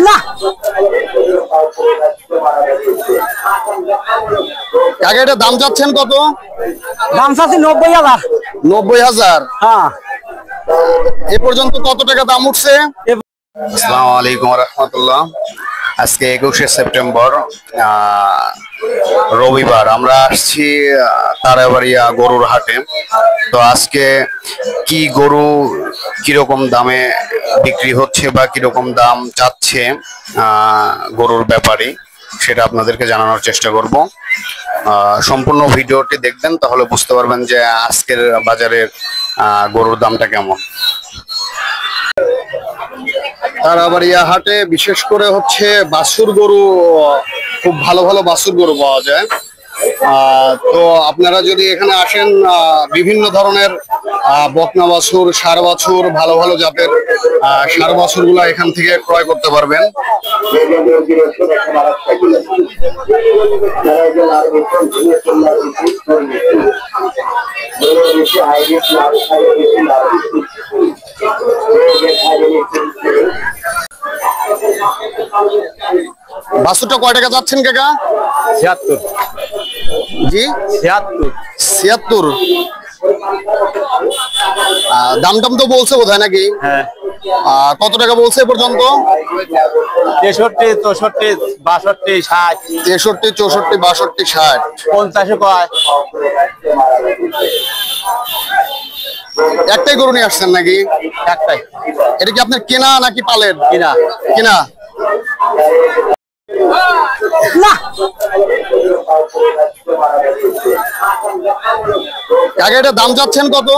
না কাকা এটা দাম চাচ্ছেন কত? দাম চাচ্ছি 90,000। 90,000। হ্যাঁ এ পর্যন্ত কত টাকা দাম উঠছে? আসসালামু আলাইকুম ওয়া রাহমাতুল্লাহ। আজকে 21শে সেপ্টেম্বর রবিবার। আমরা আসছি তারাবাড়িয়া গরুর হাটে। তো আজকে কি গরু কিরকম দামে বিক্রি হচ্ছে বা কিরকম দাম চাচ্ছে গরুর ব্যাপারে সেটা আপনাদেরকে জানানোর চেষ্টা করব। সম্পূর্ণ ভিডিওটি দেখবেন, তাহলে বুঝতে পারবেন যে আজকের বাজারের গরুর দামটা কেমন। তারাবাড়িয়া হাটে বিশেষ করে হচ্ছে বাছুর গরু, খুব ভালো ভালো বাছুর গরু পাওয়া যায়। তো আপনারা যদি এখানে আসেন, বিভিন্ন ধরনের বকনা বাছুর, ষাঁড় বাছুর, ভালো ভালো জাতের ষাঁড় বাছুর গুলা এখান থেকে ক্রয় করতে পারবেন। বাছুরটা কয় টাকা যাচ্ছেন কাকা? 76। জি 76। 76। দাম টাম তো বলছে বোধহয় নাকি? হ্যাঁ। কত টাকা বলছে এ পর্যন্ত? 63, 64, 62, 60। 63, 64, 62, 60। 50 কয়। একটাই গরু নিয়ে আসছেন নাকি? একটাই। এটা কি আপনার কেনা নাকি পালের? কিনা। কেনা। না কাকা এটা দাম চাচ্ছেন কত?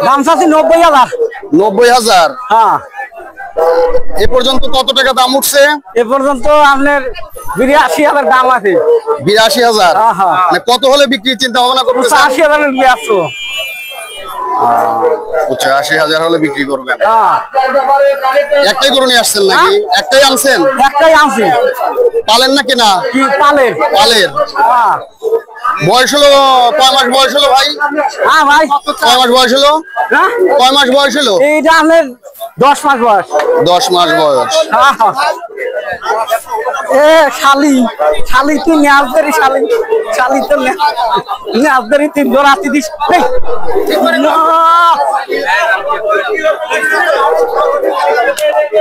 দাম চাচ্ছি 90,000। 90,000। হ্যাঁ। এ পর্যন্ত কত টাকা দাম উঠছে? এ পর্যন্ত আপনার 82,000 দাম আছে। 82,000। হ্যাঁ। মানে কত হলে বিক্রি চিন্তা ভাবনা করতেছেন? 80,000 নিয়ে আসছো। 80,000 হলে বিক্রি করবেন। হ্যাঁ। একটাই গরু নিয়ে আসছেন নাকি? একটাই আনছেন? একটাই আনছি। পালেন না কেনা? কি পালের? পালের। হ্যাঁ। বয়স হলো কয় মাস বয়স হলো ভাই? হ্যাঁ ভাই। কয় মাস বয়স হলো? হ্যাঁ? কয় মাস বয়স হলো? এইটা আপনার 10 মাস বয়স। 10 মাস বয়স। এ শালি তুই নেয়াজদারি শালি তো নেয়াজদারি তুই দৌড়াতে দিস।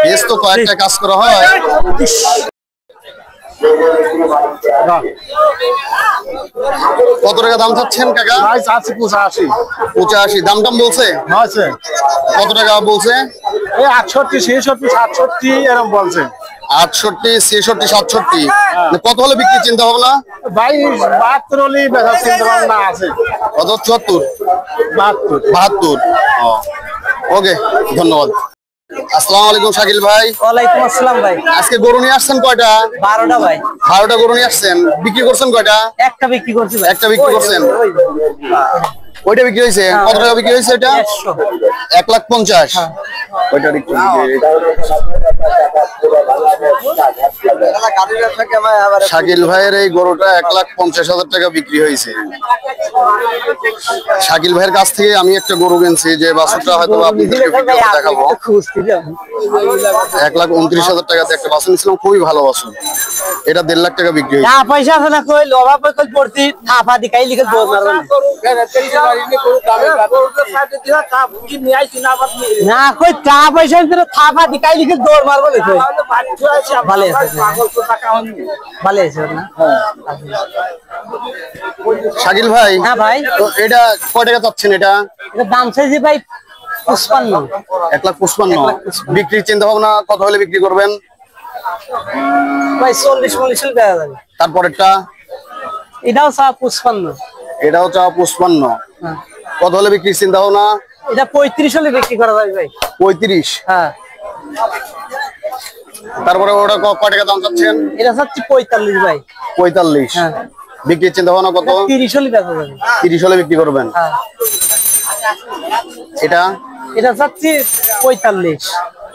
বেশ তো কয়েকটা কাজ করা হয়। কত টাকা দাম চাচ্ছেন কাকা? 85। 85 দাম টাম বলছে? কত টাকা বলছে? 68, 66, 67 এরকম বলছে। 68, 66, 67। কত হলে বিক্রি চিন্তা ভাবনা? ভাই 72 হলে বেচা চিন্তা ভাবনা আছে। কত? 74, 72। ওকে, ধন্যবাদ। আসসালামু আলাইকুম শাকিল ভাই। ওয়ালাইকুম আসসালাম ভাই। আজকে গরু নিয়ে আসছেন কয়টা? 12টা ভাই। 12টা গরু নিয়ে আসছেন। বিক্রি করছেন কয়টা? একটা বিক্রি করছি ভাই। একটা বিক্রি করছেন। ওইটা বিক্রি হয়েছে? কত টাকা বিক্রি হয়েছে এটা? 1,50,000। ওইটা বিক্রি শাকিল ভাইয়ের এই গরুটা 1,50,000 টাকা বিক্রি হয়েছে। শাকিল ভাইয়ের কাছ থেকে আমি একটা গরু কিনছি, যে বাছুরটা হয়তো আপনাদেরকে ভিডিওতে দেখাবো। 1,29,000 টাকাতে একটা বাছুর নিয়েছিলাম, খুবই ভালো বাছুর। এটা 1.5 লাখ টাকা বিক্রি হয়েছে। পয়সা আছে না কই লোভা কই পড়তি থাপা দিকাই লিখে দৌড় মারবে না কই টা পয়সা আছে থাপা দিকাই লিখে দৌড় মারবে কই। ভালো আছে ভালো আছে না? শাকিল ভাই। হ্যাঁ ভাই। তো এটা কয় টাকা চাচ্ছেন? এটা দাম চাইছি ভাই 55। 1,55,000। বিক্রির চিন্তা ভাবনা কত হলে বিক্রি করবেন? ভাই 40-45 দেওয়া যাবে। তারপরেরটা? এটাও চা 55। এটাও চা 55। কত হলে বিক্রির চিন্তা ভাবনা? এটা 35 হলে বিক্রি করা যাবে ভাই। 35। হ্যাঁ। তারপরে ওটা কয় টাকা দাম চাচ্ছেন? এটা চাচ্ছি 45 ভাই। 45। হ্যাঁ। বিক্রির চিন্তা ভাবনা কত? 30 হলে বেচা যাবে। 30 হলে বিক্রি করবেন। হ্যাঁ। এটা চাচ্ছি 45।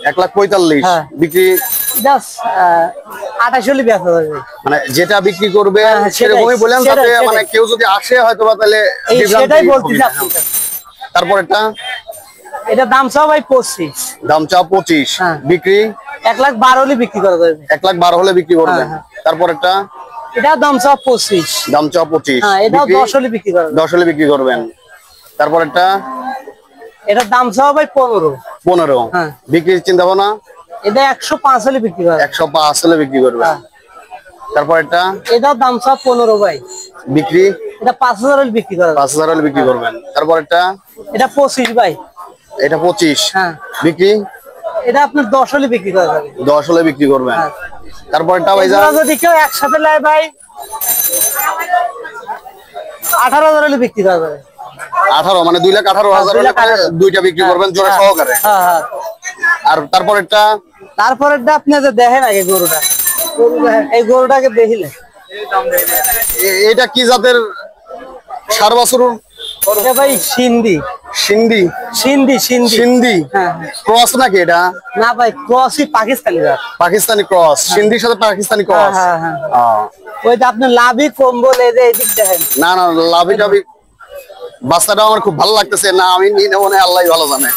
1,45,000। হ্যাঁ। বিক্রি 28 হলে বেচা যাবে। মানে যেটা বিক্রি করবে সেরকমই বলেন, যাতে মানে কেউ যদি আসে হয়তো বা তাহলে সেটাই বলতেছি আপনি। তারপরেরটা? এটা দাম চাও ভাই 25। দাম চা 25। হ্যাঁ। বিক্রি 1,12,000 হলে বিক্রি করা যাবে। 1,12,000 হলে বিক্রি করবেন। তারপর একটা এটা দাম চাও 25। দাম চাও 25। হ্যাঁ, এটাও 10 হলে বিক্রি করা যাবে। 10 হলে বিক্রি করবেন। তারপর একটা এটা দাম চাও ভাই 15। 15। হ্যাঁ, বিক্রির চিন্তা ভাবনা? এটা 105 হলে বিক্রি করা যাবে। 105 হলে বিক্রি করবেন। তারপর এটা এটাও দাম চাও 15 ভাই। বিক্রি? এটা 5,000 হলে বিক্রি করা যাবে। 5,000 হলে বিক্রি করবেন। তারপর এটা? এটা 25 ভাই। এটা 25। হ্যাঁ, বিক্রি? এটা আপনার 10 হলে বিক্রি করা যাবে। 10 হলে বিক্রি করবেন। তারপর এটা ভাইজান যদি কেউ একসাথে নেয় ভাই 18,000 হলে বিক্রি করা যাবে। 18 মানে 2,18,000 হলে দুইটা বিক্রি করবেন জোড়া সহকারে। হ্যাঁ হ্যাঁ। আর তারপর এটা? তারপরেরটা আপনি যে দেখেন আগে গরুটা, এই গরুটাকে দেখিলে এটা কি জাতের সার বাছুর? এটা ভাই সিন্ধি। সিন্ধি? সিন্ধি সিন্ধি সিন্ধি হ্যাঁ। ক্রস নাকি এটা? না ভাই, ক্রসই পাকিস্তানি জাত। পাকিস্তানি ক্রস। সিন্ধির সাথে পাকিস্তানি ক্রস। হ্যাঁ হ্যাঁ। ওই যে আপনি লাভি কম্বল এই যে এদিক দেখেন। না না, লাভি টাভি বাচ্চাটা আমার খুব ভালো লাগতেছে। না আমি নিয়ে নেবো না, আল্লাহ ভালো জানে।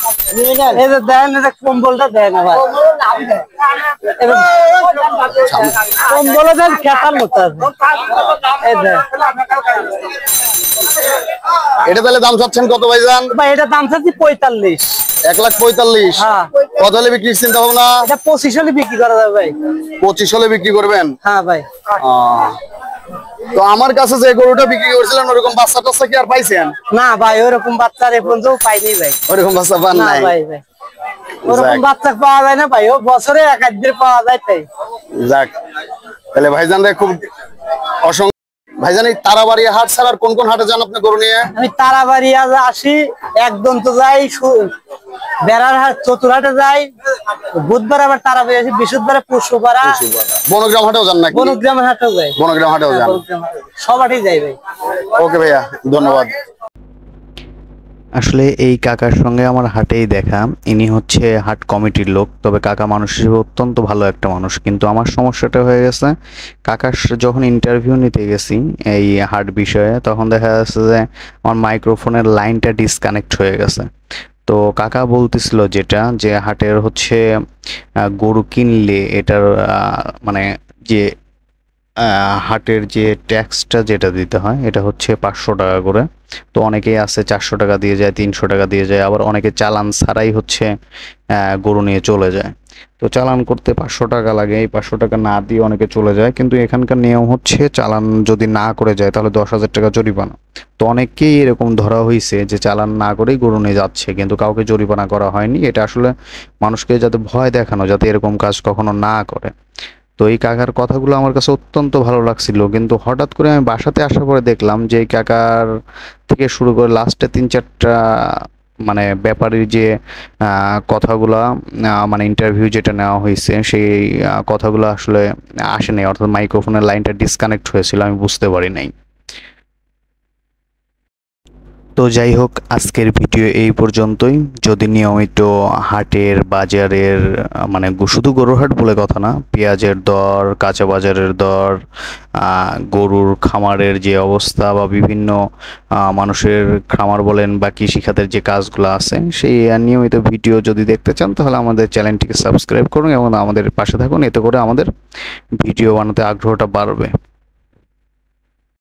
এই যে দেখেন, এটা কম্বলটা দেখেন ভাই, কম্বলে দেন খেতার মতো আছে। এই দেখ, এটা তাহলে দাম চাচ্ছেন কত ভাইজান? ভাই এটা দাম চাচ্ছি 45। 1,45,000। হ্যাঁ। কত হলে বিক্রির চিন্তা ভাবনা? এটা 25 হলে বিক্রি করা যাবে ভাই। 25 হলে বিক্রি করবেন? হ্যাঁ ভাই। তো আমার কাছে যে গরুটা বিক্রি করছিলেন ওরকম বাচ্চা টাচ্চা কি আর পাইছেন? না ভাই, ওরকম বাচ্চা এ পর্যন্ত পাইনি ভাই। ওরকম বাচ্চা পান না নাই? ভাই ভাই, ওরকম বাচ্চা পাওয়া যায় না ভাই, ও বছরে এক একদিন পাওয়া যায় তাই। যাক, তাহলে ভাইজান রে খুব অসংখ্য। ভাইজান এই তারাবাড়িয়া হাট ছাড়া আর কোন কোন হাটে যান আপনি গরু নিয়ে? আমি তারাবাড়িয়া আসি, একদম তো যাই, বেড়ার হাট চতুরহাটে যাই, বুধবার আবার তারাবাড়ি আসি, বৃহস্পতিবার পশুপাড়া, বনগ্রাম হাটেও যান নাকি? বনগ্রামের হাটেও যাই। বনগ্রাম হাটেও যান? সব হাটেই যাই ভাই। ওকে ভাইয়া, ধন্যবাদ। আসলে এই কাকার সঙ্গে আমার হাটেই দেখা। ইনি হচ্ছে হাট কমিটির লোক, তবে কাকা মানুষ হিসেবে অত্যন্ত ভালো একটা মানুষ। কিন্তু আমার সমস্যাটা হয়ে গেছে, কাকার যখন ইন্টারভিউ নিতে গেছি এই হাট বিষয়ে, তখন দেখা যাচ্ছে যে আমার মাইক্রোফোনের লাইনটা ডিসকানেক্ট হয়ে গেছে। তো কাকা বলতেছিল যেটা, যে হাটের হচ্ছে গরু কিনলে এটার মানে যে হাটের যে ট্যাক্সটা যেটা দিতে হয় এটা হচ্ছে 500 টাকা করে। তো অনেকেই আছে 400 টাকা দিয়ে যায়, 300 টাকা দিয়ে যায়, আবার অনেকে চালান ছাড়াই হচ্ছে গরু নিয়ে চলে যায়। তো চালান করতে 500 টাকা লাগে, এই 500 টাকা না দিয়ে অনেকে চলে যায়। কিন্তু এখানকার নিয়ম হচ্ছে চালান যদি না করে যায় তাহলে 10,000 টাকা জরিমানা। তো অনেকেই এরকম ধরা হয়েছে যে চালান না করেই গরু নিয়ে যাচ্ছে, কিন্তু কাউকে জরিমানা করা হয়নি। এটা আসলে মানুষকে যাতে ভয় দেখানো, যাতে এরকম কাজ কখনো না করে। তো এই কাকার কথাগুলো আমার কাছে অত্যন্ত ভালো লাগছিল, কিন্তু হঠাৎ করে আমি বাসাতে আসার পরে দেখলাম যে এই কাকার থেকে শুরু করে লাস্টে 3-4টা মানে ব্যাপারীর যে কথাগুলা মানে ইন্টারভিউ যেটা নেওয়া হয়েছে সেই কথাগুলো আসলে আসেনি, অর্থাৎ মাইক্রোফোনের লাইনটা ডিসকানেক্ট হয়েছিল, আমি বুঝতে পারি নাই। তো যাই হোক, আজকের ভিডিও এই পর্যন্তই। যদি নিয়মিত হাটের বাজারের মানে শুধু গরুর হাট বলে কথা না, পেঁয়াজের দর, কাঁচা বাজারের দর, গরুর খামারের যে অবস্থা বা বিভিন্ন মানুষের খামার বলেন বা কৃষিখাতের যে কাজগুলো আছে সেই নিয়মিত ভিডিও যদি দেখতে চান তাহলে আমাদের চ্যানেলটিকে সাবস্ক্রাইব করুন এবং আমাদের পাশে থাকুন, এতে করে আমাদের ভিডিও বানাতে আগ্রহটা বাড়বে।